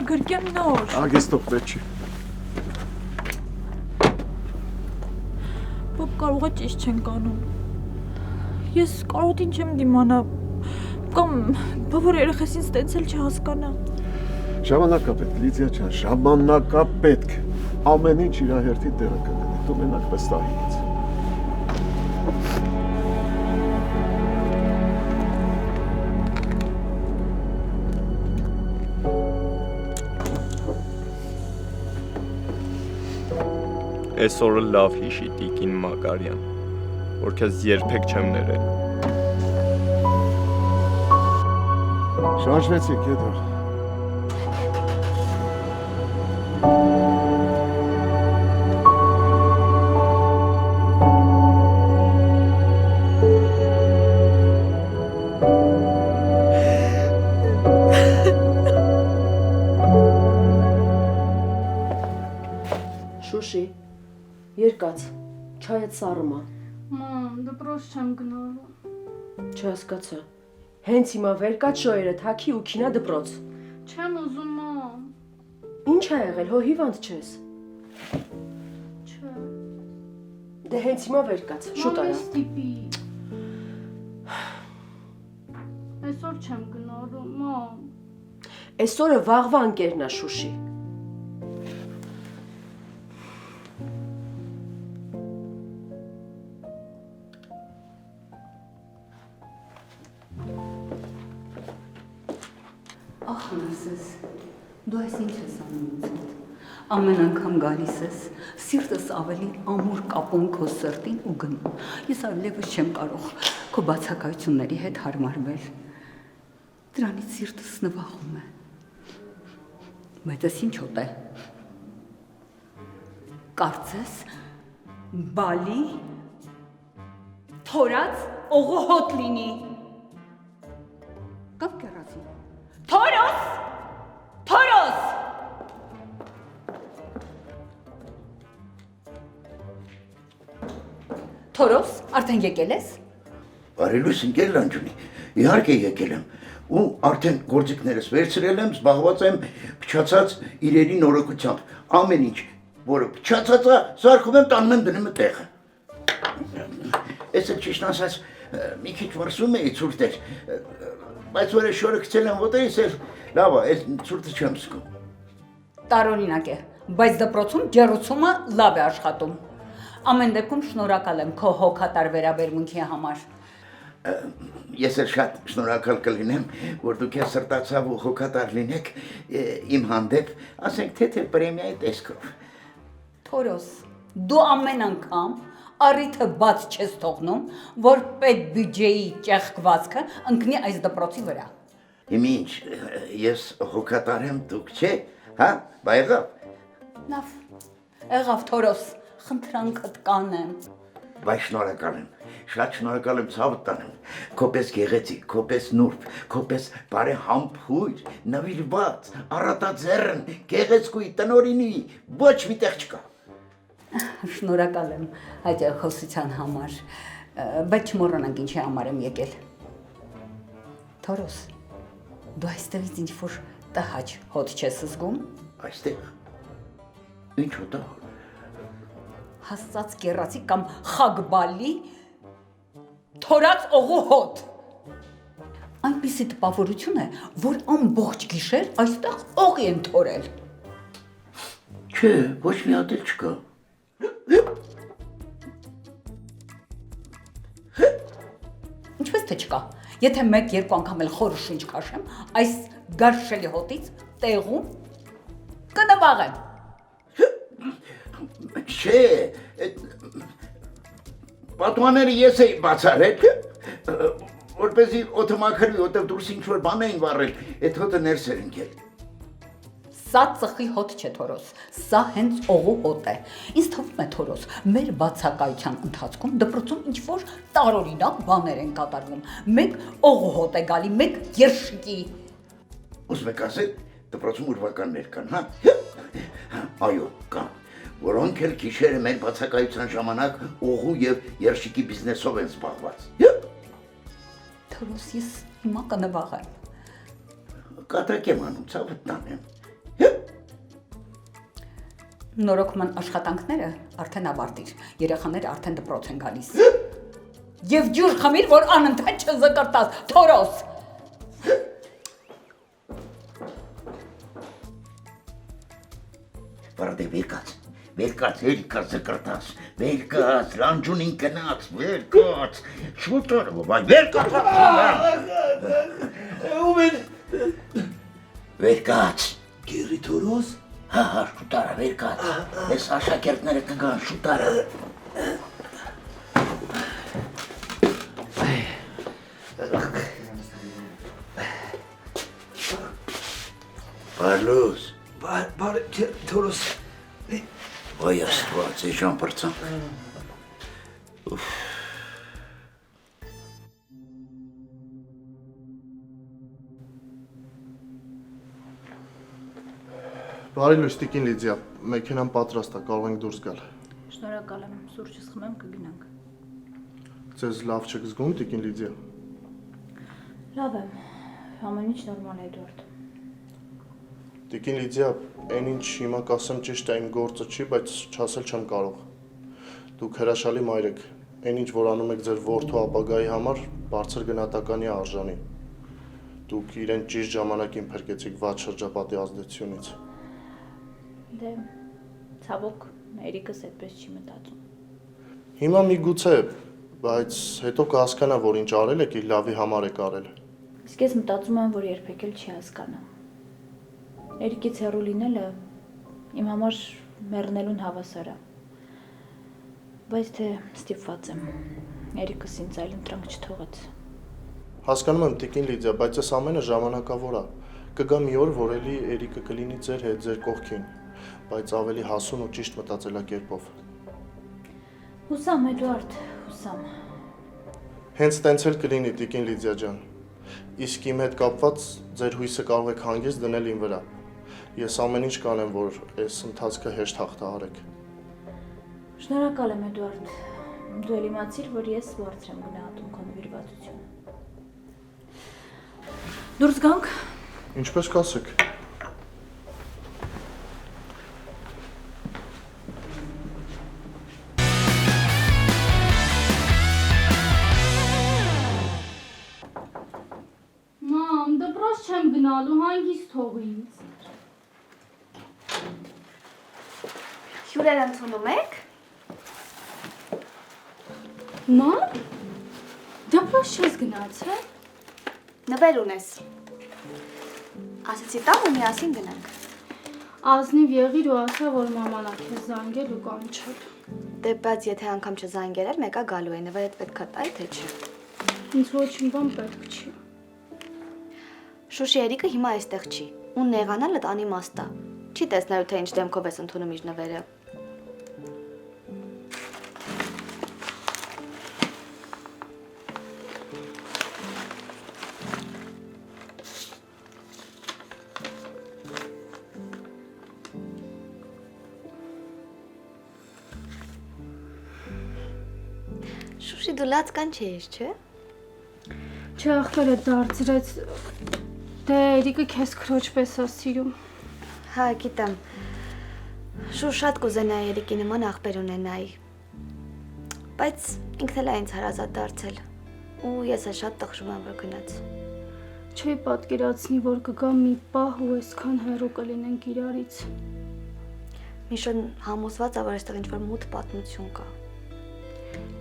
գրկեմ նոր։ Ագեստոք պետք չի։ Բոբ կարող է ճիշտ չենք անում։ Ես կարոտին չեմ դիմանա, կամ բավոր երեխեսին ստեցել չհասկանա։ Ժամանակա պետք, Լիդիա ջան, ժամանակա պետք։ Ամեն ինչ իր հերթին տեղը կգտնի, դու մենակ վստահից։ Այսօրը լավ հիշի Տիկին Մակարյան, որ քեզ երբեք չեմ ներել։ Շարժվեցիք, Եդոր։ Շուշի, երկաց, չայդ սարումա։ Մամ, դպրոց չեմ գնալու։ Չհասկացա։ Հենց հիմա վերկաց շոյերը թաքի ու քինա դպրոց։ Չեմ ուզում, մամ։ Ինչ ա եղել, հո հիվանդ չես։ Չէ։ Դե հենց հիմա վերկաց, շուտ արա։ Ստիպի։ Այսօր չեմ գնալու, մամ։ Այսօրը վաղվա ընկերն ա Շուշի։ Ախ, լսես, դու այս ինչ ես անում ինձ հետ, ամեն անգամ գալիս ես, սիրտս ավելի ամուր կապում քո սրտին ու գնում, ես այլևս չեմ կարող քո բացակայությունների հետ հարմարվել, դրանից սիրտս նվախում է, բայց ես ինչ հոտ է, կարծես, բալի, թորած օղոհոտ լինի, կամ կերացի, Թորոս! Թորոս! Թորոս, արդեն եկել ես? Բարելույս ընկեր Լանջունի, իհարկե եկել եմ, ու արդեն գործիքներս վերցրել եմ, զբաղված եմ փչացած իրերի նորոգությամբ, ամեն ինչ, որը փչացած է, սարքում եմ, տանում եմ դնում եմ տեղը։ Ես էլ ճիշտ ասած, մի քիչ վրսում էի ցուրտ էր, բայց որ շորը գցել եմ ոտերից էլ լավ է, այս ցուրտը չեմ զգում։ Տարօրինակ է, բայց դպրոցում ջեռուցումը լավ է աշխատում։ Ամեն դեպքում շնորհակալ եմ քո հոգատար վերաբերմունքի համար։ Ես էլ շատ շնորհակալ կլինեմ, որ դուք ես սրտացավ ու հոգատար լինեք իմ հանդեպ, ասենք թե պրեմիայի տեսքով։ Թորոս, դու ամեն անգամ առիթը բաց չես թողնում, որ պետ բյուջեի ճեղքվածքը ընկնի այս դպրոցի վրա։ Իմ ինչ, ես հոգատար եմ, դուք չէ, հա, բա եղավ։ Լավ, եղավ Թորոս, խնդրանքդ կանեմ։ Բայց շնորհակալ եմ, շատ շնորհակալ եմ ցավդ տանեմ, քոպես գեղեցիկ, քոպես նուրբ, քոպես բարեհամբույր, նվիրված, առատաձեռն, գեղեցկուի, տնօրինի, ոչ մի տեղ չկա։ Շնորհակալ եմ հաջողության համար, բայց չմոռանանք ինչի համար եմ եկել։ Թորոս, դու այստեղից ինչ-որ տհաճ հոտ չես զգում։ Այստեղ, ինչ հոտ է։ Հասած կեռացի կամ խագբալի թորած օղու հոտ։ Այնպիսի տպավորություն է, որ ամբողջ գիշեր այստեղ օղի են թորել։ Չէ, ոչ մի հատ էլ չկա։ Ինչպես թե չկա, եթե մեկ-երկու անգամ էլ խորը շունչ քաշեմ, այս գարշելի հոտից տեղում կնվաղեմ։ Չէ, պատուաները ես էի բացարել, որպեսզի օդը մաքրվի, որտեղ դուրս ինչ-որ բան էին վառել, այդ հոտը ներս էր ընկել։ Սա ծխի հոտ չէ Թորոս, սա հենց օղու հոտ է։ Ինձ թվում է Թորոս, մեր բացակայության ընթացքում դպրոցում ինչ-որ տարօրինակ բաներ են կատարվում։ Մեկ օղու հոտ է գալի, մեկ երշիկի։ Ուզում եք ասել, դպրոցում ուրվականներ կան, հա։ Այո, կան, որոնք էլ գիշերը մեր բացակայության ժամանակ օղու եւ երշիկի բիզնեսով են զբաղված։ Թորոս, ես հիմա կնվաղեմ։ Կատակ եմ անում, ցավդ տանեմ։ Նորոգման աշխատանքները արդեն ավարտիր։ Երեխաները արդեն դպրոց են գալիս։ Եվ ջուր խմիր, որ անընդհատ չզկրտաս, թորոս։ Բարդե վերկաց, Էրիկա զկրտաս, վերկաց, լանջունին կնաց, վերկաց, շուտոր, վայ, վերկաց, վերկաց, Գերի թորոս։ հա, շուտարա, վերկաց, ես աշակերտները կգան, շուտարա։ Բարլուս, Բարը թորոս։ ոյ աստված, էժան պրծան։ Բարի լույս, տիկին Լիդիա, մեքենան պատրաստ է, կարող ենք դուրս գալ։ Շնորհակալ եմ, սուրճս խմեմ կգնանք։ Ձեզ լավ չեք զգում, տիկին Լիդիա։ Լավ եմ, ամեն ինչ նորմալ է, Էդուարդ։ Տիկին Լիդիա, այն ինչ հիմա կասեմ ճիշտ է, իմ գործը չի, բայց չասել չեմ կարող։ Դուք հրաշալի մայր եք, այն ինչ որ անում եք ձեր որդու ապագայի համար, բարձր գնահատականի արժանի։ Դուք իրեն ճիշտ ժամանակին փրկեցիք վատ շրջապատի ազդեցությունից։ Դե, ցավոք, Էրիկս այդպես չի մտածում։ Հիմա միգուցե, բայց հետո կհասկանա, որ ինչ արել եք, իր լավի համար եք արել։ Իսկ ես մտածում եմ, որ երբեք էլ չի հասկանա։ Էրիկից հեռու լինելը իմ համար մեռնելուն հավասար է։ Բայց թե ստիպված եմ, Էրիկս ինձ այլ ընտրանք չթողեց։ Հասկանում եմ, տիկին Լիդիա, բայց այս ամենը ժամանակավոր է։ Կգա մի օր, որ էլի Էրիկը կլինի ձեր հետ, ձեր կողքին, բայց ավելի հասուն ու ճիշտ մտածելակերպով։ Հուսամ, Էդուարդ, հուսամ։ Հենց տենց էլ կլինի, տիկին Լիդիա ջան։ Իսկ իմ հետ կապված ձեր հույսը կարող եք հանգիստ դնել իմ վրա։ Ես ամեն ինչ կանեմ, որ այս ընթացքը հեշտ հաղթահարեք։ Շնորհակալ եմ, Էդուարդ։ Դու էլ իմացիր, որ ես բարձր եմ գնահատում քո նվիրվածությունը։ Դուրս գանք։ Ինչպես կասեք։ Մամ, դպրոց չեմ գնալու, հանգիստ թող ինձ։ Հյուրեր ընդունում եք։ Մամ, դպրոց չես գնացել։ Նվեր ունես։ Ասեցի տամ ու միասին գնանք։ Ազնիվ եղիր ու ասա, որ մաման ա քեզ զանգել ու կանչել։ Դե բայց եթե անգամ չզանգերել, մեկը գալու է, նվերդ պետք է տալ, թե չէ։ Ինձ ոչինչ բան պետք չի։ Շուշի Էրիկը հիմա այստեղ չի։ Ու նեղանալը անիմաստ է։ Չի տեսնելու, թե ինչ դեմքով ես ընդունում իր նվերը։ Շուշի դու լացկան չես, չէ՞։ Չէ, ախպերը դարձրեց։ Դե Էրիկը քեզ քրոջ պես է սիրում։ Հա, գիտեմ։ Շուշ շատ կուզենայի Էրիկի նման ախպեր ունենայի։ Բայց ինքն էլ է ինձ հարազատ դարձել։ Ու ես էլ շատ տխրում եմ, որ գնաց։ Չէի պատկերացնի, որ կգա մի պահ ու այսքան հեռու կլինենք իրարից։ Միշոն համոզված է, որ այստեղ ինչ-որ մութ պատմություն կա։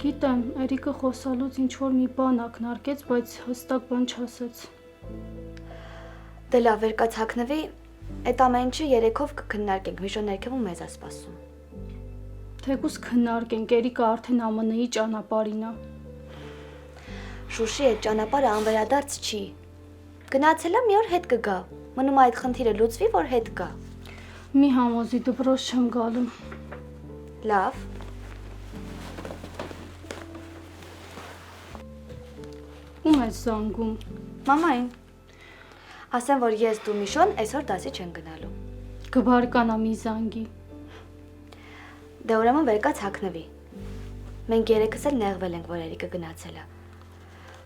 Գիտեմ, Էրիկը խոսալուց ինչ-որ մի բան ակնարկեց, բայց հստակ բան չասեց։ Դե լավ, վերկաց հագնվի, այդ ամեն ինչը երեքով կքննարկենք, Միշոն ներքևում մեզ է սպասում։ Թեկուզ քննարկենք, Էրիկը արդեն ԱՄՆ-ի ճանապարհին է։ Շուշի այդ ճանապարհը անվերադարձ չի։ Գնացել է մի օր հետ կգա։ Մնում է այդ խնդիրը լուծվի, որ հետ գա։ Մի համոզի դպրոց չեմ գալու։ Լավ։ Ում ես զանգում։ Մամային։ Ասեմ, որ ես դու Միշոն այսօր դասի չեն գնալու։ Կբարկանա մի զանգի։ Դե ուրեմն վերկաց հագնվի։ Մենք երեքս էլ նեղվել ենք, որ Էրիկը գնացել է։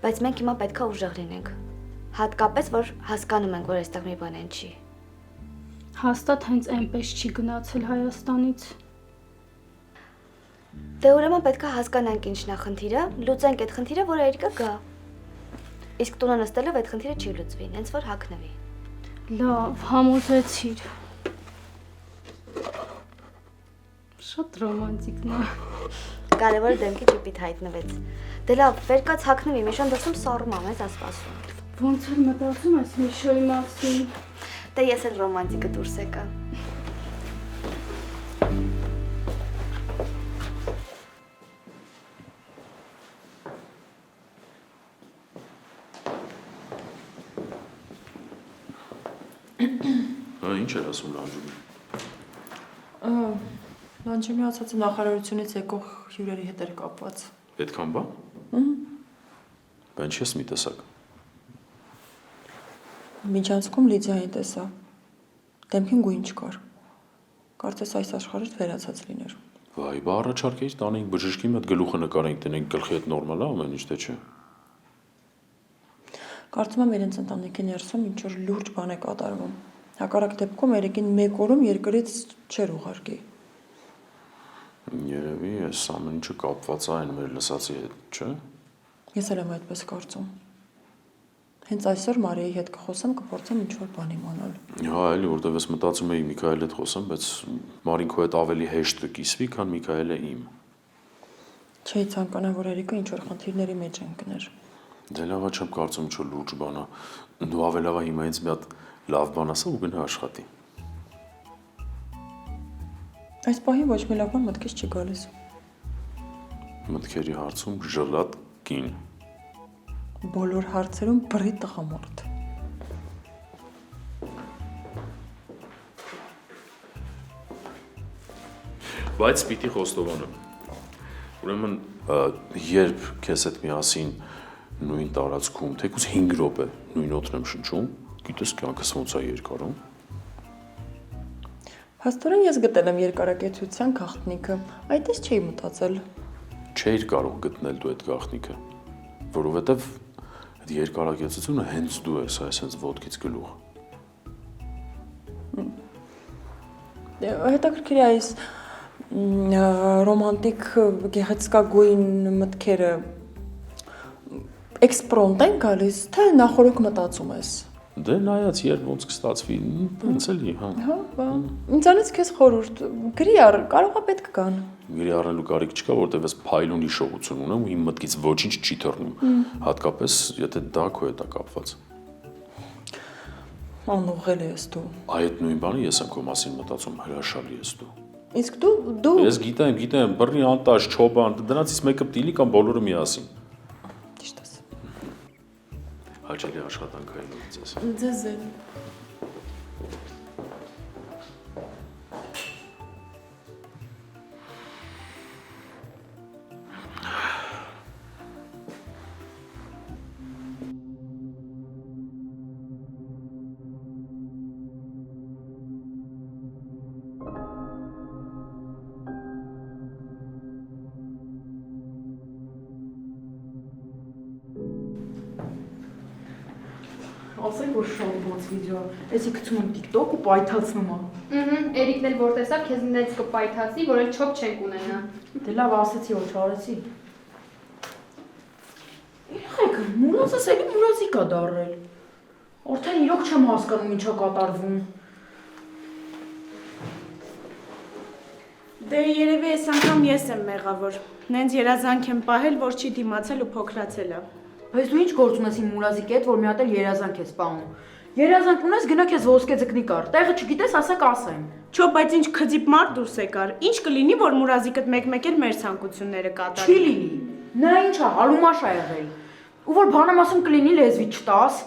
Բայց մենք հիմա պետքա ուժեղ լինենք։ Հատկապես, որ հասկանում ենք, որ այստեղ մի բան են չի։ Հաստատ հենց այնպես չի գնացել Հայաստանից։ Դե ուրեմն պետք է հասկանանք ինչն է խնդիրը, լուծենք այդ խնդիրը, որ Երիկը գա։ Իսկ տունը նստելով այդ խնդիրը չի լուծվի, հենց որ հագնվի։ Լավ, համոզեցիր։ Շատ ռոմանտիկն է։ Կարևորը դեմքի ճիպիտ հայտնվեց։ Դե լավ, վեր կաց հագնվի, Միշան դրսում սառում ա, մեզ ասպասում։ Ոնց որ մտածում ես Միշոյի մասին։ Դե ես էլ ռոմանտիկը դուրս եկա։ Ինչ էր ասում Լանջումի։ Լանջումի ասացը նախարարությունից եկող հյուրերի հետ էր կապված։ Պետքան բա։ Բան չես մի տեսակ։ Միջանցքում Լիդիային տեսա։ Դեմքին գույն չկար։ Կարծես այս աշխարհից վերացած լիներ։ Վայ, բա առաջարկ էիր տանենք բժշկի մոտ գլուխը նկարենք, տնենք գլխի հետ նորմալ է ամեն ինչ, թե չէ։ Կարծում եմ իրենց ընտանիքի ներսում ինչ որ լուրջ բան է կատարվում։ Հակառակ դեպքում Երիկին մեկ օրում երկրից չեր ուղարկի։ Երևի այս ամեն ինչը կապված է այն մեր լսածի հետ, չէ։ Ես էլ եմ այդպես կարծում։ Հենց այսօր Մարիայի հետ կխոսեմ, կփորձեմ ինչ-որ բան իմանալ։ Հա, էլի, որտեվ ես մտածում էի Միքայել հետ խոսեմ, բայց Մարին քո հետ ավելի հեշտ կկիսվի, քան Միքայելը իմ։ Չէի ցանկանա, որ Երիկը ինչ-որ խնդիրների մեջ ընկներ։ Դե լավ, չեմ կարծում ինչ-որ լուրջ բան է։ Դու ավելի լավ է հիմա ինձ մի հատ լավ բան ասա ու գնա աշխատի։ Այս պահին ոչ մի լավ բան մտքից չի գալիս։ Մտքերի հարցում ժլատ կին։ Բոլոր հարցերում բռի տղամարդ։ Բայց պիտի խոստովանը։ Ուրեմն երբ քեզ հետ միասին նույն տարածքում, թեկուզ 5 րոպե նույն օդն եմ շնչում, գիտես կյանքս ոնց է երկարում։ Փաստորեն ես գտել եմ երկարակեցության գաղտնիքը, այդպես չէի մտածել։ Չէիր կարող գտնել դու այդ գաղտնիքը, որովհետև այդ երկարակեցությունը հենց դու ես, այս հենց ոտքից գլուխ։ Հետաքրքիր է այս ռոմանտիկ գեղեցկագույն մտքերը էքսպրոմտ են գալիս, թե նախորդ մտածում ես։ Դե նայած երբ ոնց կստացվի, տենց էլի, հա։ Հա, ինձանից քեզ խորհուրդ, գրի առ, կարող է պետք կան։ Գրի առնելու կարիք չկա, որտեվ ես փայլուն հիշողություն ունեմ ու իմ մտքից ոչինչ չի թռնում, հատկապես եթե դա քո հետ է կապված։ Անուղել ես դու։ Այդ նույն բանը ես եմ քո մասին մտածում, հրաշալի ես դու։ Իսկ դու Ես գիտեմ, բռնի անտաշ, չոբան, դրանցից մեկը պտիլի կամ բոլորը միասին։ Ճիշտ ես։ Հաճելի աշխատանք այլով ձեզ։ Ձեզ էլ։ Ասենք որ շոուված վիդեո, էսի գցում եմ TikTok ու պայթացնում եմ։ Էրիկն էլ որ տեսավ, քեզ նենց կպայթացի, որ էլ չոփ չենք ունենա։ Դե լավ ասեցի, որ չարեցի։ Եղեք, մուրազս էլի մուրազիկ է դառել։ Արդեն իրոք չեմ հասկանում ինչա կատարվում։ Դե երևի այս անգամ ես եմ մեղավոր։ Նենց երազանք եմ պահել, որ չի դիմացել ու փոքրացել է։ Բայց դու ինչ գործում ես իմ մուրազիկի հետ, որ մի հատ էլ երազանք ես պահում։ Երազանք ունես, գնա քեզ ոսկե ձկնի կար։ Տեղը չգիտես, ասա կասեմ։ Չէ, բայց ինչ քծիպ մարդ դուրս եկար։ Ինչ կլինի, որ մուրազիկդ մեկ-մեկ էլ մեր ցանկությունները կատարի։ Չի լինի։ Նա ինչա, հալումաշ ա եղել։ Ու որ բանամասում կլինի լեզվի չտաս։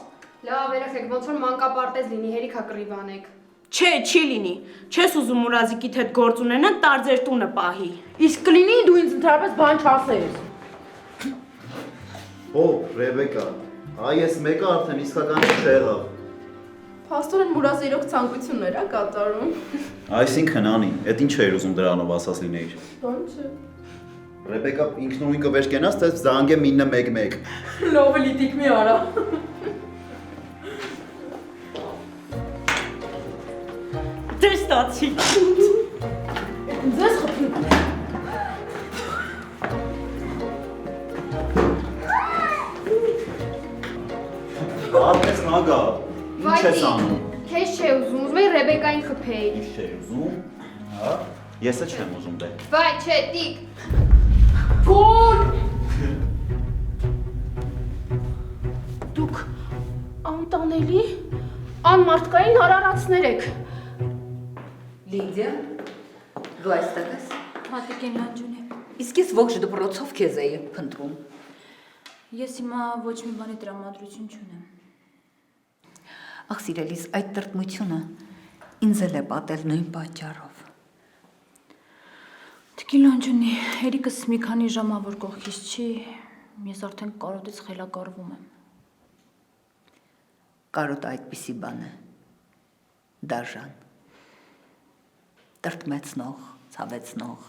Լավ, երեխեք, ոնց որ մանկապարտեզ լինի, հերիքա կռիվանեք։ Չէ, չի լինի։ Չես ուզում մուրազիկիդ հետ գործ ունենալ, տար ձեր տունը պահի։ Իսկ կլինի դու ինձ ընդհանրապես բան չասես։ Ո, Ռեբեկա, այս մեկը արդեն իսկական չեղավ։ Փաստորեն մուրազը իրոք ցանկություններ է կատարում։ Այսինքն անի, էդ ինչ էր ուզում դրանով ասած լինեիր։ Բան չէ։ Ռեբեկա ինքնուրույն կվեր կենաս, թե զանգեմ 911։ Լավ էլի դիք մի արա։ Ցածիկ։ Ձեզ խփում։ Ապես նագա։ Ինչ ես անում։ Քեզ չէ ուզում, ուզում էի Ռեբեկային խփեի։ Ինչ չէ ուզում։ Հա։ Ես էլ չեմ ուզում դե։ Վայ, չէ, տիկ։ Գոլ։ Դուք անտանելի, անմարդկային արարածներ եք։ Լիդիա, դու այստեղ ես։ Հատիկեն լանջունի։ Իսկ ես ողջ դպրոցով քեզ էի փնտրում։ Ես հիմա ոչ մի բանի տրամադրություն չունեմ։ Ախ, սիրելիս, այդ տրտմությունը ինձ էլ է պատել նույն պատճառով։ Տիկին լանջունի, Երիկս մի քանի ժամա որ կողքից չի, ես արդեն կարոտից խելագարվում եմ։ Կարոտը այդպիսի բան է, դաժան, տրտմեցնող, ցավեցնող։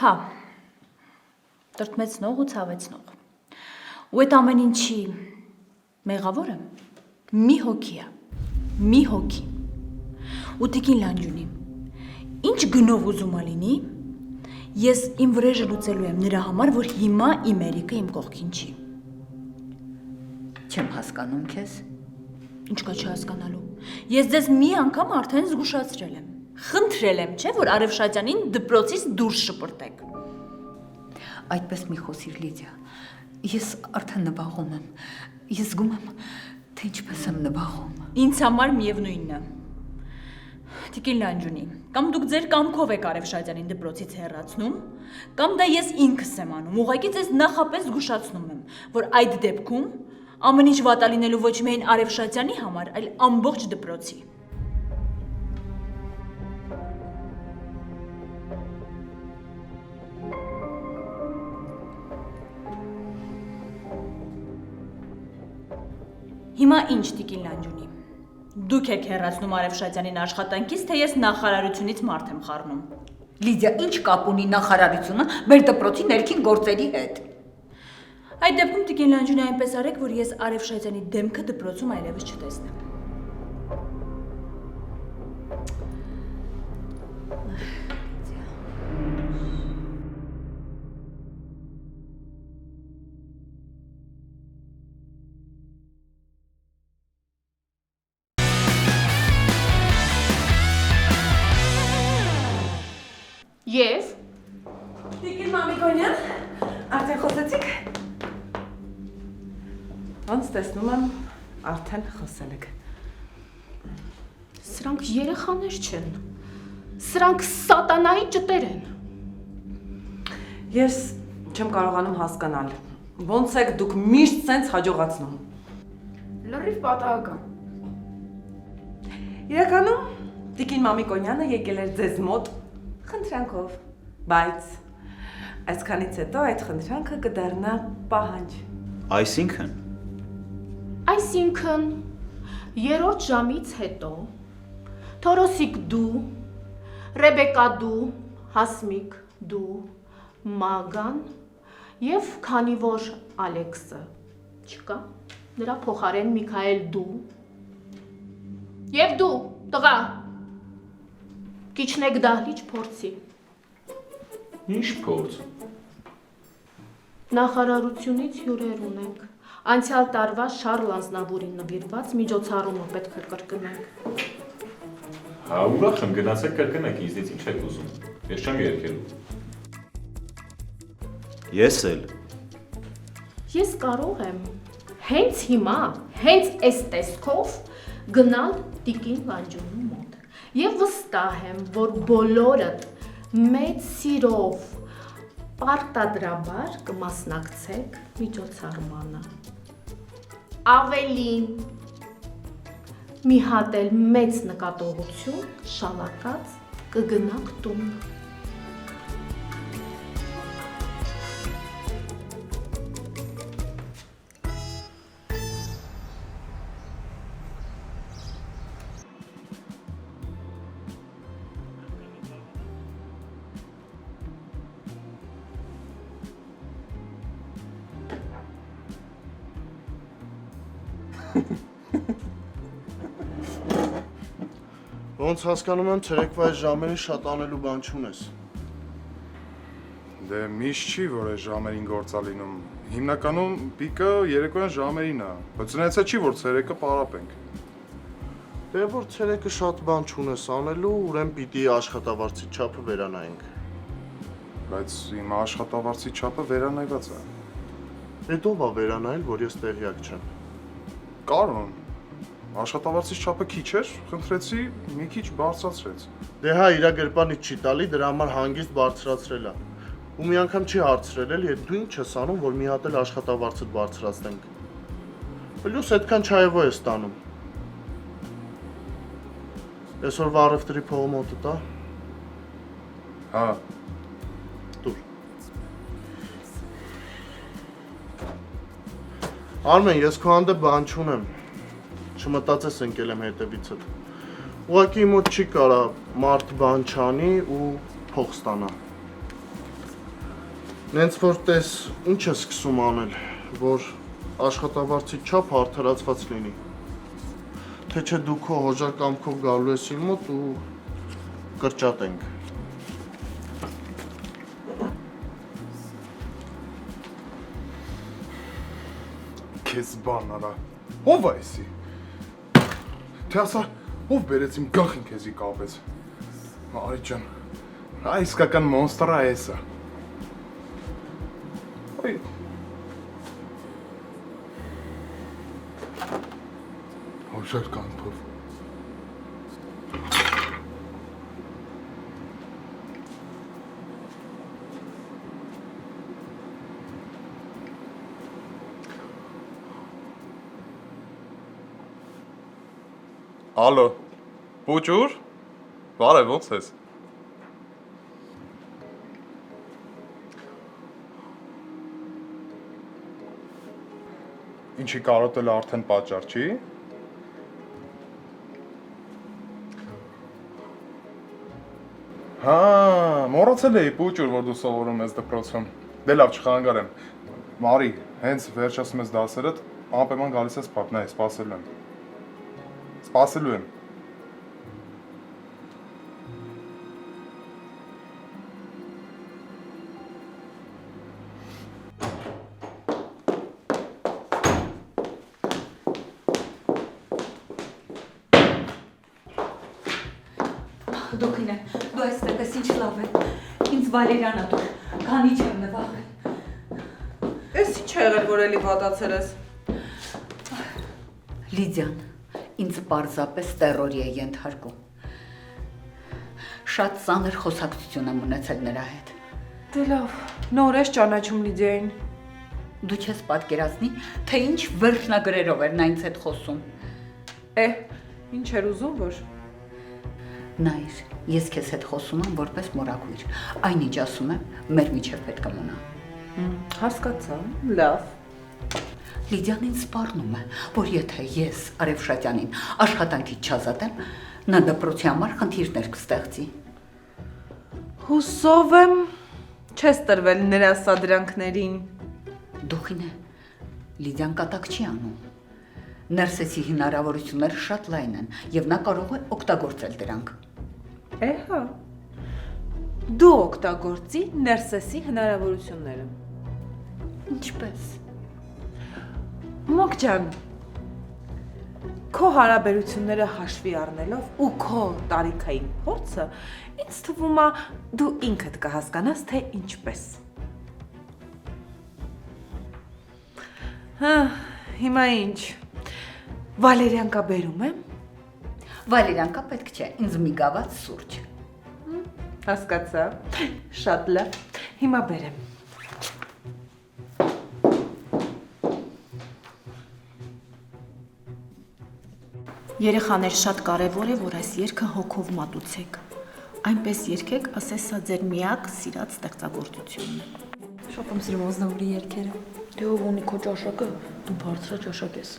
Հա, տրտմեցնող ու ցավեցնող։ Ու այդ ամեն ինչի մեղավորը մի հոգի է, մի հոգի։ Ու տիկին լանջունի, ինչ գնով ուզում ա լինի, ես իմ վրեժը լուծելու եմ նրա համար, որ հիմա իմ Երիկը իմ կողքին չի։ Չեմ հասկանում քեզ։ Ինչ կա չհասկանալու։ Ես ձեզ մի անգամ արդեն զգուշացրել եմ։ Խնդրել եմ, չէ, որ Արևշատյանին դպրոցից դուրս շպրտեք։ Այդպես մի խոսիր, Լիդիա։ Ես արդեն նվաղում եմ։ Ես զգում եմ, թե ինչպես եմ նվաղում։ Ինձ համար միևնույնն է։ Տիկին լանջունի, կամ դուք ձեր կամքով եք Արևշատյանին դպրոցից հեռացնում, կամ դա ես ինքս եմ անում։ Ուղղակի ձեզ նախապես զգուշացնում եմ, որ այդ դեպքում ամեն ինչ վատ է լինելու ոչ միայն Արևշատյանի համար, այլ ամբողջ դպրոցի։ Հիմա ինչ տիկին լանջունի։ Դուք եք հեռացնում Արևշատյանին աշխատանքից, թե ես նախարարությունից մարդ եմ խառնում։ Լիդիա, ինչ կապ ունի նախարարությունը մեր դպրոցի ներքին գործերի հետ։ Այդ դեպքում տիկին լանջունի այնպես արեք, որ ես Արևշատյանի դեմքը դպրոցում այլևս չտեսնեմ։ Եվ Տիկին Մամիկոնյան, արդեն խոսեցիք։ Ոնց տեսնում եմ, արդեն խոսել եք։ Սրանք երեխաներ չեն։ Սրանք սատանայի ճտեր են։ Ես չեմ կարողանում հասկանալ, ոնց եք դուք միշտ սենց հաջողացնում։ Լրիվ պատահական։ Իրականում Տիկին Մամիկոնյանը եկել էր ձեզ մոտ խնդրանքով, բայց այսքանից հետո այդ խնդրանքը կդառնա պահանջ։ Այսինքն, երրորդ ժամից հետո Թորոսիկ դու, Ռեբեկա դու, Հասմիկ դու, Մագան եւ քանի որ Ալեքսը չկա, նրա փոխարեն Միքայել դու եւ դու, տղա, Կիչնեք դահլիճ փորձի։ Ինչ փորձ։ Նախարարությունից հյուրեր ունենք։ Անցյալ տարվա Շարլ Անձնավուրին նվիրված միջոցառումը պետք է կրկնենք։ Հա, ուրախ եմ, գնացեք կրկնեք, ինձնից ինչ եք ուզում։ Ես չեմ երգելու։ Ես էլ։ Ես կարող եմ հենց հիմա, հենց այս տեսքով գնալ տիկին Լանջունի մոտ։ Եվ վստահ եմ, որ բոլորդ մեծ սիրով պարտադրաբար կմասնակցեք միջոցառմանը։ Ավելին, մի հատ էլ մեծ նկատողություն շալակած կգնաք տուն։ Ոնց հասկանում եմ, ցերեկվա այս ժամերին շատ անելու բան չունես։ Դե միշտ չի, որ այս ժամերին գործա լինում։ Հիմնականում պիկը երեկոյան ժամերին է, բայց նայեցա չի, որ ցերեկը պարապենք։ Դե որ ցերեկը շատ բան չունես անելու, ուրեմն պիտի աշխատավարձի չափը վերանայենք։ Բայց իմ աշխատավարձի չափը վերանայված է։ Դե ով է վերանայել, որ ես տեղյակ չեմ։ Կարոն, աշխատավարձի չափը քիչ էր, խնդրեցի մի քիչ բարձրացրեց։ Դե հա, իրա գրպանից չի տալի, դրա համար հանգիստ բարձրացրել է։ Ու մի անգամ չի հարցրել էլ, եթե դու ինչ ես անում, որ մի հատ էլ աշխատավարձդ բարձրացնենք։ Պլյուս այդքան չայևո ես տանում։ Այսօրվա առևտրի փողը մոտդ է։ Հա։ Տուր։ Արմեն, ես քո հանդեպ բան չունեմ։ Չմտածես ընկել եմ հետևիցդ։ Ուղղակի մոտ չի կարա մարդ բան չանի ու փող ստանա։ Նենց որ տես ինչ է սկսում անել, որ աշխատավարձի չափ արդարացված լինի։ Թե չէ դու քո հոժար կամքով գալու ես իմ մոտ ու կրճատենք։ Քեզ բան արա։ Ո՞վ է էսի։ Թե ասա, ով բերեց իմ գախին քեզի կապեց։ Արի ջան, այ իսկական մոնստր է էսը։ Այ հոժար կամքով։ Ալո, Պուճուր, բարև, ոնց ես։ Ինչի կարոտելը արդեն պատճառ չի։ Հա, մոռացել էի Պուճուր, որ դու սովորում ես դպրոցում։ Դե լավ, չխանգարեմ։ Մարի, հենց վերջացնում ես դասերդ, անպայման գալիս ես փակ, նայ, սպասելու եմ։ Սպասելու եմ։ Դուքին է, դու այստեղ ես, ինչ լավ է, ինձ Վալերիանա դուր, քանի չեմ նվաղել։ Էս ինչ ա եղել, որ էլի վատացել ես։ Լիդիան, ինձ պարզապես տերորի է ենթարկում։ Շատ ծանր խոսակցություն եմ ունեցել նրա հետ։ Դե լավ, նոր ես ճանաչում Լիդիային։ Դու չես պատկերացնի, թե ինչ վերջնագրերով էր նա ինձ հետ խոսում։ Ինչ էր ուզում, որ։ Նայր, ես քեզ հետ խոսում եմ որպես մորակույր, այնինչ ասում եմ, մեր միջև պետք է մնա։ Հասկացա, լավ։ Լիդիան ինձ սպառնում է, որ եթե ես Արևշատյանին աշխատանքից չազատեմ, նա դպրոցի համար խնդիրներ կստեղծի։ Հուսով եմ, չես տրվել նրա սադրանքներին։ Դուխին է, Լիդիան կատակ չի անում։ Ներսեսի հնարավորությունները շատ լայն են, և նա կարող է օգտագործել դրանք։ Հա, դու օգտագործի Ներսեսի հնարավորությունները։ Ինչպես։ Մոկ ջան, քո հարաբերությունները հաշվի առնելով ու քո տարիքային փորձը, ինձ թվում է դու ինքդ կհասկանաս, թե ինչպես։ Հա, հիմա ինչ։ Վալերիանկա բերում եմ։ Վալերիանկա պետք չէ, ինձ մի գավաթ սուրճ։ Հասկացա, շատ լավ, հիմա բերեմ։ Երեխաներ, շատ կարևոր է, որ այս երգը հոգով մատուցեք։ Այնպես երգեք, ասես սա ձեր միակ սիրած ստեղծագործությունն է։ Շատ եմ սիրում Ազնավուրի երգերը։ Դե ով ունի քո ճաշակը, դու բարձրա ճաշակ ես։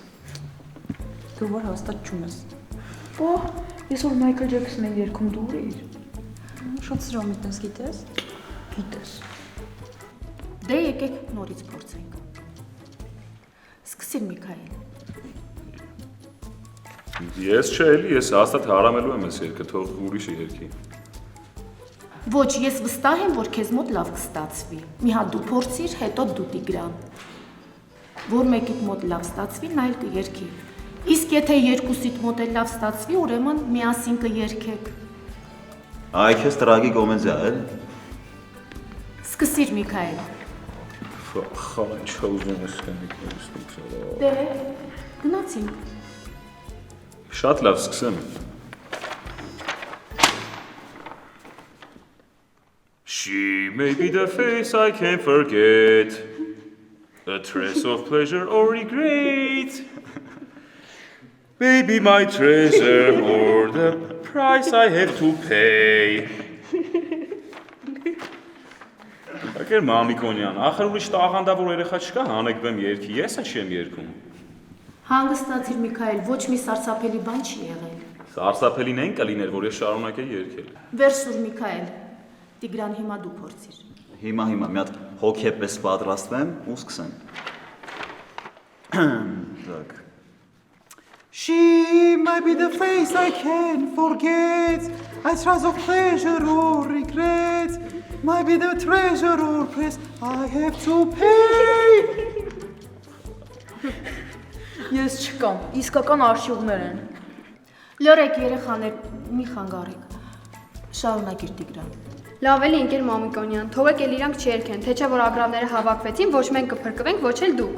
Դու որ հաստատ չունես։ Ես որ Մայքլ Ջեքսոնն եմ երգում, դու ուր ես։ Շատ սիրում եմ, գիտես։ Գիտես։ Դե եկեք նորից փորձենք։ Սկսիր Միքայել։ Ես չէ էլի, ես հաստատ հարամելու եմ այս երգը, թող ուրիշը երգի։ Ոչ, ես վստահ եմ, որ քեզ մոտ լավ կստացվի։ Մի հատ դու փորձիր, հետո դու Տիգրան։ Որ մեկիդ մոտ լավ ստացվի, նա էլ կերգի։ Իսկ եթե երկուսիդ մոտ էլ լավ ստացվի, ուրեմն միասին կերգեք։ Այ քեզ տրագիկ կոմեդիա է։ Սկսիր, Միքայել։ Խաղան չա ուզում ես քանիկներս դուք։ Դե, գնացինք։ Շատ լավ սկսեմ։ She may be the face I can't forget, a trace of pleasure or regret. Baby, my treasure, or the price I have to pay. Ակեր Մամիկոնյան, ախր ուրիշ տաղանդավոր երեխա չկա հանեկվեմ երգի, ես չեմ երգում։ Հանգստացիր, Միքայել, ոչ մի սարսափելի բան չի եղել։ Սարսափելին են կլիներ, որ ես շարունակեի երգել։ Վերսուր, Միքայել, Տիգրան, հիմա դու փորձիր։ Հիմա մի հատ հոգեպես պատրաստվեմ ու սկսեմ։ Так. She might be the face I can't forget, a trace of pleasure or regret, might be the treasure or price I have to pay. Ես չկամ, իսկական արշիվներ են։ Լորեք երեխաներ, մի խանգարեք։ Շարունակիր, Տիգրան։ Լավ էլի ընկեր Մամիկոնյան, թողեք էլ իրանք չերքեն, թե չէ որ ագրավները հավաքվեցին, ոչ մենք կփրկվենք, ոչ էլ դուք։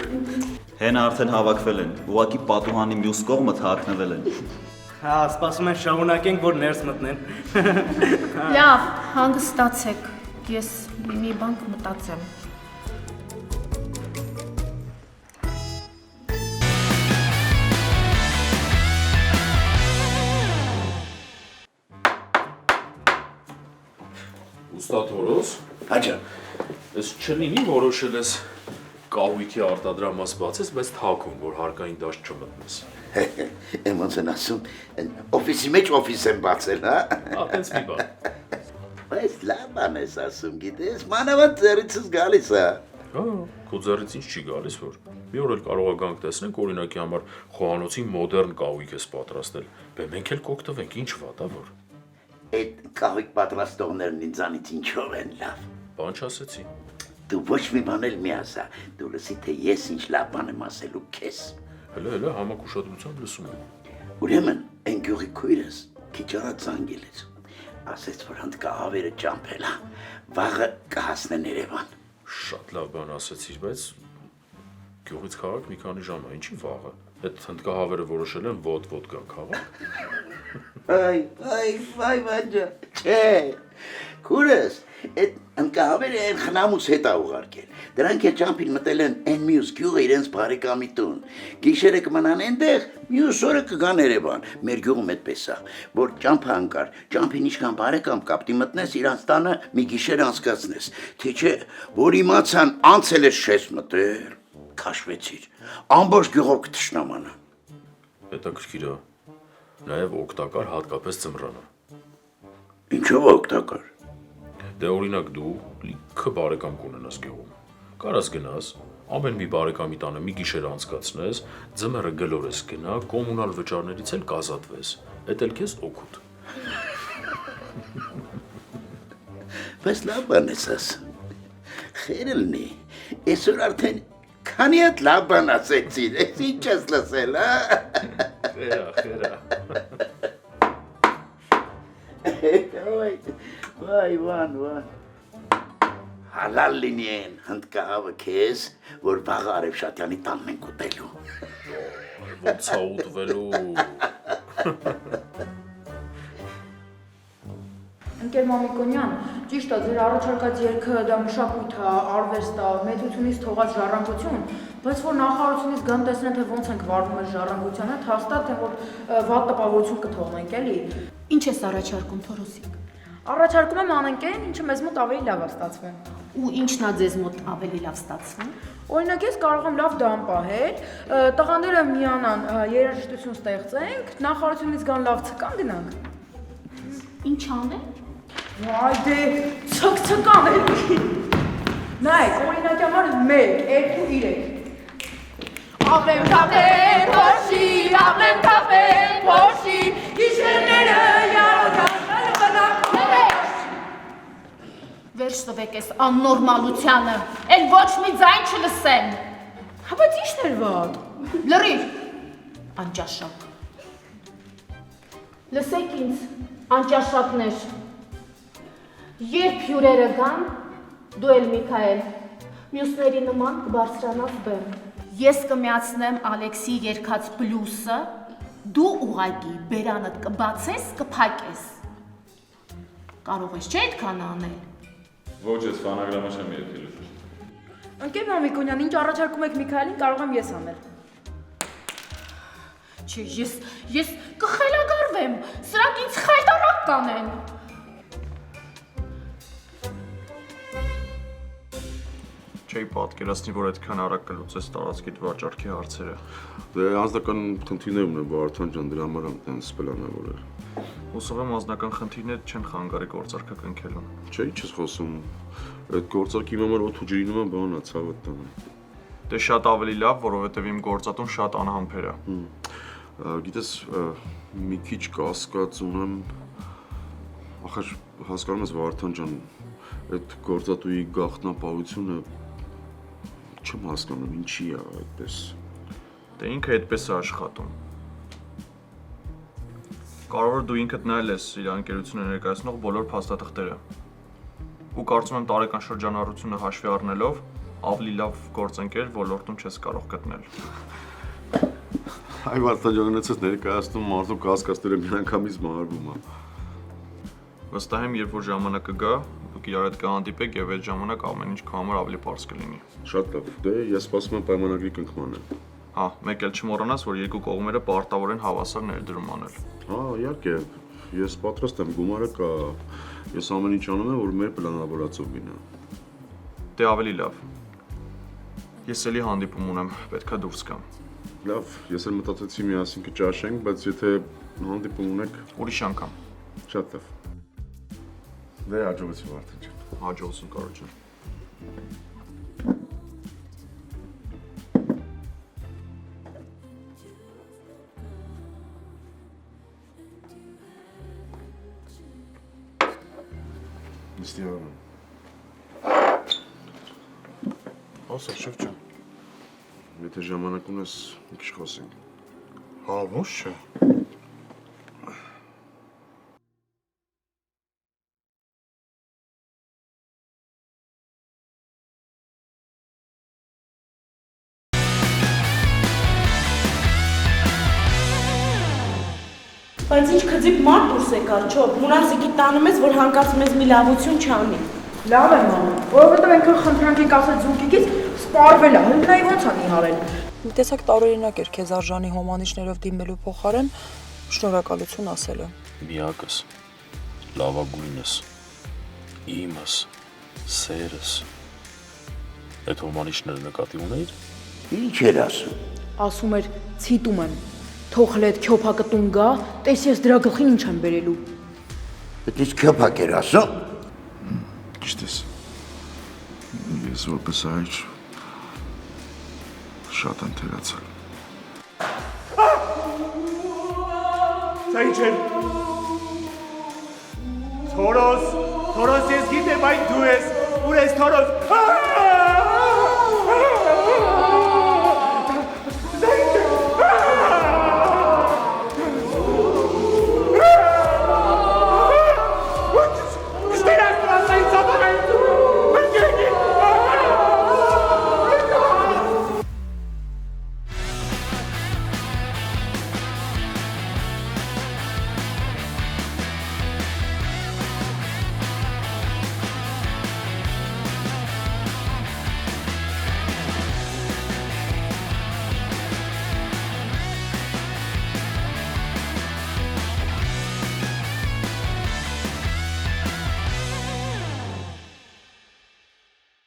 Հենը արդեն հավաքվել են, ուղղակի պատուհանի մյուս կողմը թաքնվել են։ Հա, սպասում են շարունակենք, որ ներս մտնեն։ Լավ, հանգստացեք, ես մի բան կմտածեմ։ Ուստատ Հորոս։ Հաջա։ Ես չլինի որոշել ես կահույքի արտադրամաս բացես, բայց թաքուն, որ հարկային դաշտ չմտնես։ Եմ ոնց են ասում, օֆիսի մեջ օֆիս եմ բացել, հա։ Տենց մի բան։ Բայց լավ բան ես ասում, գիտես, մանավանդ ձեռիցս գալիս է։ Հա, քո ձեռից ինչ չի գալիս, որ մի օր էլ կարող է գանք տեսնենք, օրինակի համար խոհանոցի մոդեռն կահույք ես պատրաստել։ Բե մենք էլ կօգտվենք, ինչ վատ է որ։ Այդ կահույք պատրաստողներն ինձանից ինչով են լավ։ Բան չասեցի։ Դու ոչ մի բան էլ մի ասա, դու լսի թե ես ինչ լավ բան եմ ասելու քեզ։ Հələ համակուշադրությամբ լսում եմ։ Ուրեմն այն գյուղի քույրս քիչ առաջ զանգել էր։ Ասեց որ հնդկահավերը ճամփել է, վաղը կհասնեն Երևան։ Շատ լավ բան ասեցիր, բայց գյուղից քաղաք մի քանի ժամ է, ինչի վաղը։ Այդ հնդկահավերը որոշել են ոտ գան քաղաք։ Այ, բանջա։ Չէ։ Քուրս, այդ հնդկահավերը այն խնամուս հետ է ուղարկել։ Դրանք էլ ճամփին մտել են այն մյուս գյուղը իրենց բարեկամի տուն։ Գիշերը կմնան այնտեղ, մյուս օրը կգան Երևան։ Մեր գյուղում այդպես է, որ ճամփը անկար, ճամփին ինչքան բարեկամ կապտի մտնես իրանց տանը մի գիշեր անցկացնես։ Թե չէ, որ իմացան անցել ես շես մտեր, քաշվեցիր։ Ամբողջ գյուղով կթշնամանա։ Հետաքրքիր է։ Նաև օգտակար հատկապես ծմռանը։ Ինչով օգտակար։ Դե օրինակ դու լիքը բարեկամ կունենաս գյուղում։ Կարաս գնաս, ամեն մի բարեկամի տանը մի գիշեր անցկացնես, ձմեռը գլորես գնա, կոմունալ վճարներից էլ կազատվես։ Էդ էլ քեզ օգուտ։ Բայց լավ բան ես ասում։ Խերը լինի, այսօր արդեն քանի հատ լավ բան ասեցին, ես ինչ ես լսել, հա։ Խերա։ Վայ, վան։ Հալալ լինի են հնդկահավը քեզ, որ վաղը Արևշատյանի տանն ենք ուտելու։ Ոնց է ուտվելու։ Ընկեր Մամիկոնյան, ճիշտ է, ձեր առաջարկած երգը դա մշակույթ է, արվեստ է, մեծությունից թողած ժառանգություն, բայց որ նախարարությունից գան տեսնեն, թե ոնց ենք վարվում այս ժառանգությանը, հաստատ թե որ վատ տպավորություն կթողնենք, էլի։ Ինչ ես առաջարկում, Թորոսիկ։ Առաջարկում եմ անենք այն, ինչը մեզ մոտ ավելի լավ է ստացվում։ Ու ինչն է ձեզ մոտ ավելի լավ ստացվում։ Օրինակ ես կարող եմ լավ դամ պահել, տղաները միանան, երաժշտություն ստեղծենք, նախարարությունից գան լավ ցկան գնանք։ Ինչ անեն։ Այ դե ցկ-ցկան էլի։ Նայեք, օրինակ համար 1, 2, 3։ Ապրեմ կապե, փոշի, ապրեմ կապե, Թույլ տվեք այս աննորմալությանը։ Էլ ոչ մի ձայն չլսեմ։ Հա բայց ի՞նչն էր վատ։ Լռիր։ Անճաշակ։ Լսեք ինձ, անճաշակներ։ Երբ հյուրերը գան, դու էլ Միքայել, մյուսների նման կբարձրանաս բեմ։ Ես կմիացնեմ Ալեքսի երգած բլուսը, դու ուղակի բերանդ կբացես, կփակես։ Կարող ես չէ՞ այդքան անել։ Ոչ, ես ֆանագրամը չեմ երգել։ Ընկեր Մամիկոնյան, ինչ առաջարկում եք Միքայելին, կարող եմ ես անել։ Չէ, ես կխելագարվեմ, սրանք ինձ խայտարակ կանեն։ Չէի պատկերացնի, որ այդքան արագ կլուծես տարածքիդ վաճառքի հարցերը։ Դե անձնական խնդիրներ ունեմ, Վարդան ջան, դրա համար եմ տենց պլանավորել։ Հուսով եմ անձնական խնդիրներ չեն խանգարի գործարքը կնքելուն։ Չէ, չես խոսում։ Այդ գործարքի իմ համար օդ ու ջրի նման բան է, ցավը տանը։ Դե շատ ավելի լավ, որովհետև իմ գործատուն շատ անհամբեր է։ Գիտես, մի քիչ կասկած ունեմ։ Ախր հասկանում ես Վարդան ջան, այդ գործատուի գաղտնապահությունը չեմ հասկանում, ինչի է այդպես։ Դե ինքը այդպես է աշխատում։ Կարող է դու ինքդ նայել ես իր ընկերությունը ներկայացնող բոլոր փաստաթղթերը։ Ու կարծում եմ տարեկան շրջանառությունը հաշվի առնելով ավելի լավ գործընկեր ոլորտում չես կարող գտնել։ Այ Վարդան ջան, այնպես ներկայացնում մարդու կասկածները միանգամից մարվում է։ Վստահ եմ, երբ որ ժամանակը գա, դուք իրար հետ կհանդիպեք եւ այդ ժամանակ ամեն ինչ քո համար ավելի པարզ կլինի։ Շատ լավ։ Դե ես սպասում եմ պայմանագրի կնքմանը։ Հա, մեկ էլ չմոռանաս, որ երկու կողմերը պարտավոր են հավասար ներդրում անել։ Հա, իհարկե, ես պատրաստ եմ, գումարը կա։ Ես ամեն ինչ անում եմ, որ մեր պլանավորածով գնա։ Դե ավելի լավ։ Ես էլի հանդիպում ունեմ, պետքա դուրս գամ։ Լավ, ես էլ մտածեցի միասին կճաշենք, բայց եթե հանդիպում ունեք, ուրիշ անգամ։ Շատ լավ։ Դե հաջողություն Վարդան ջան։ Հաջողություն Կարո ջան։ Նստիարան։ Ասա շեֆ ջան։ Եթե ժամանակ ունես, մի քիչ խոսենք։ Հա, ոչ չէ։ Բայց ինչ քծիպ մարդ դուրս եկար, չո, մունասիկի տանում ես, որ հանկարծ մեզ մի լավություն չանի։ Լավ եմ անում, որովհետև այնքան խնդրանքիկ ասած զուգիկից սպարվել է, հննայի ոնց անի հարել։ Մի տեսակ տարօրինակ էր քեզ արժանի հոմանիշներով դիմելու փոխարեն շնորհակալություն ասելը։ Միակս, լավագույնս, իմս, սերս։ Այդ հոմանիշները նկատի ունեիր։ Ինչ էր ասում։ Ասում էր ցիտում եմ, թող հլետ քյոփակը տուն գա, տես ես դրա գլխին ինչ եմ բերելու։ Այդ իսկ քյոփակ էր ասում։ Ճիշտ ես։ Ես որպես այր շատ եմ թերացել։ Սա ինչ էր։ Թորոս, ես գիտեմ այդ դու ես, ուր ես Թորոս։